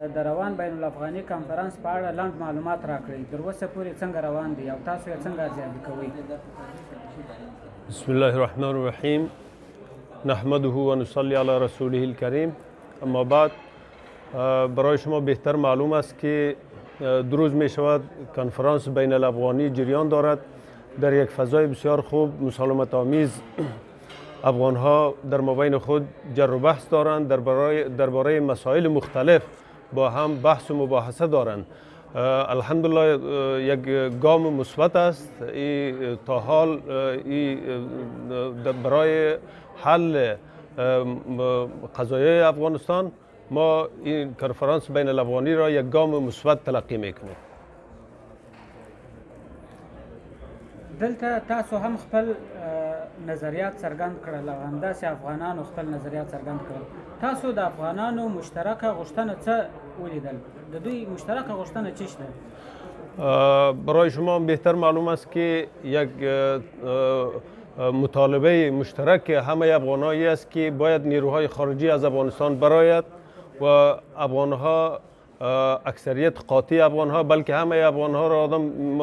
د روان بین الافغاني کنفرانس په اړه لنډ معلومات راکړئ. تر اوسه پورې څنګه روان دی او تاسو یې څنګه ارزیابي کوئ؟ بسم الله الرحمن الرحیم. نحمده و نصلی علی رسوله الکریم. اما بعد، برای شما بهتر معلوم است که دو روز می شود کنفرانس بین الافغانی جریان دارد. در یک فضای بسیار خوب، مسالمت آمیز، افغان ها در مابین خود جر و بحث دارند، درباره مسائل مختلف با هم بحث و مباحثه دارند. الحمدلله یک گام مثبت است. تا حال برای حل قضایای افغانستان ما این کنفرانس بین الافغانی را یک گام مثبت تلقی میکنیم. دلته تاسو هم خپل نظریات څرګند کړل او همداسې افغانانو خپل نظریات څرګند کړل. تاسو د افغانانو مشترکه غوښتنه څه ولیدل؟ د دوی مشترکه غوښتنه چی شته؟ برای شما بهتر معلوم است که یک مطالبه مشترک همه افغانایی است که باید نیروهای خارجی از افغانستان برآید و افغانها، اکثریت قاطع افغان ها، بلکه همه افغان ها را آدم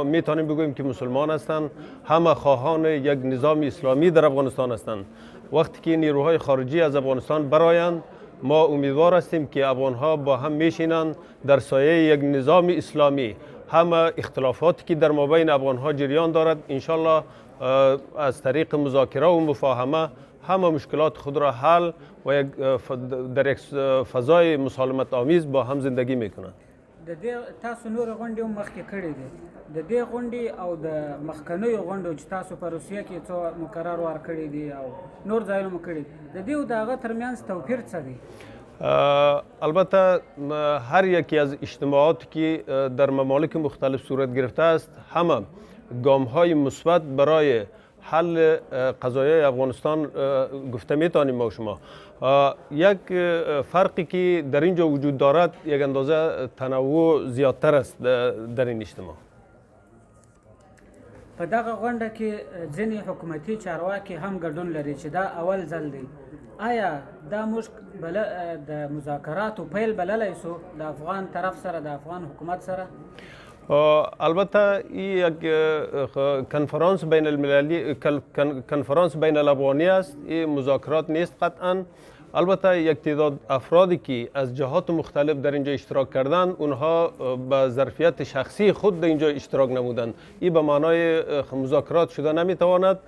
میتونیم بگوییم که مسلمان هستند، همه خواهان یک نظام اسلامی در افغانستان هستند. وقتی که نیروهای خارجی از افغانستان برآیند، ما امیدوار هستیم که افغان ها با هم میشینند در سایه یک نظام اسلامی. همه اختلافاتی که در مابین افغان ها جریان دارد، انشالله از طریق مذاکره و مفاهمه همه مشکلات خود را حل و در یک فضای مسالمت آمیز با هم زندگی میکنند. د دې تاسو نور غونډې هم مخکې کړې دي. د دې غونډې او د مخکنیو غونډو چې تاسو په روسیه کې څو مقرر ورکړي دي او نور ځایونه مو کړي، د دې او د هغه ترمنځ توپیر څه دی؟ البته هر یکی از اجتماعاتی که در ممالک مختلف صورت گرفته است، همه گام های مثبت برای حل قضایای افغانستان گفته میتونیم ما شما. یک فرقی که در اینجا وجود دارد، یک اندازه تنوع زیادتر است در این اجتماع. په دغه غونډه کې ځینې حکومتي چارواکي هم ګډون لري چې دا اول ځل دی. آیا دا موږ د مذاکراتو پیل بللی سو د افغان طرف سره، د افغان حکومت سره؟ البته این یک کنفرانس بین المللی، کنفرانس بین الافغانی است. این مذاکرات نیست قطعا. البته یک تعداد افرادی که از جهات مختلف در اینجا اشتراک کردند، اونها به ظرفیت شخصی خود در اینجا اشتراک نمودند. این به معنای مذاکرات شده نمیتواند.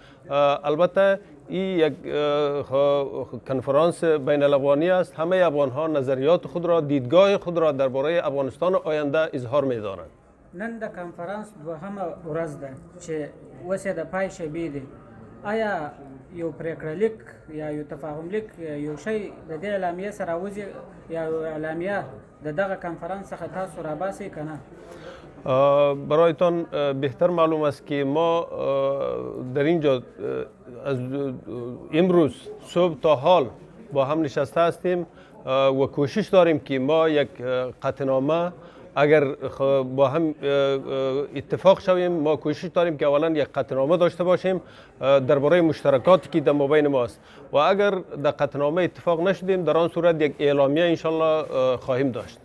البته این یک کنفرانس بین الافغانی است. همه افغان ها نظریات خود را، دیدگاه خود را درباره افغانستان آینده اظهار می‌دارند. نن د کنفرانس دوهمه ورځ ده چې اوس یې د پای شیبې دی. آیا یو پریکړه لیک یا یو تفاهم لیک یو شی د دې اعلامیې سره وځي یا یو اعلامیه د دغه کنفرانس څخه تاسو راباسئ که نه؟ برایتان بهتر معلوم است که ما در اینجا از امروز صبح تا حال با هم نشسته هستیم و کوشش داریم که ما یک قطعنامه، اگر با هم اتفاق شویم، ما کوشش داریم که اولا یک قطعنامه داشته باشیم درباره مشترکاتی که در مابین ماست و اگر در قطعنامه اتفاق نشدیم، در آن صورت یک اعلامیه انشالله خواهیم داشت.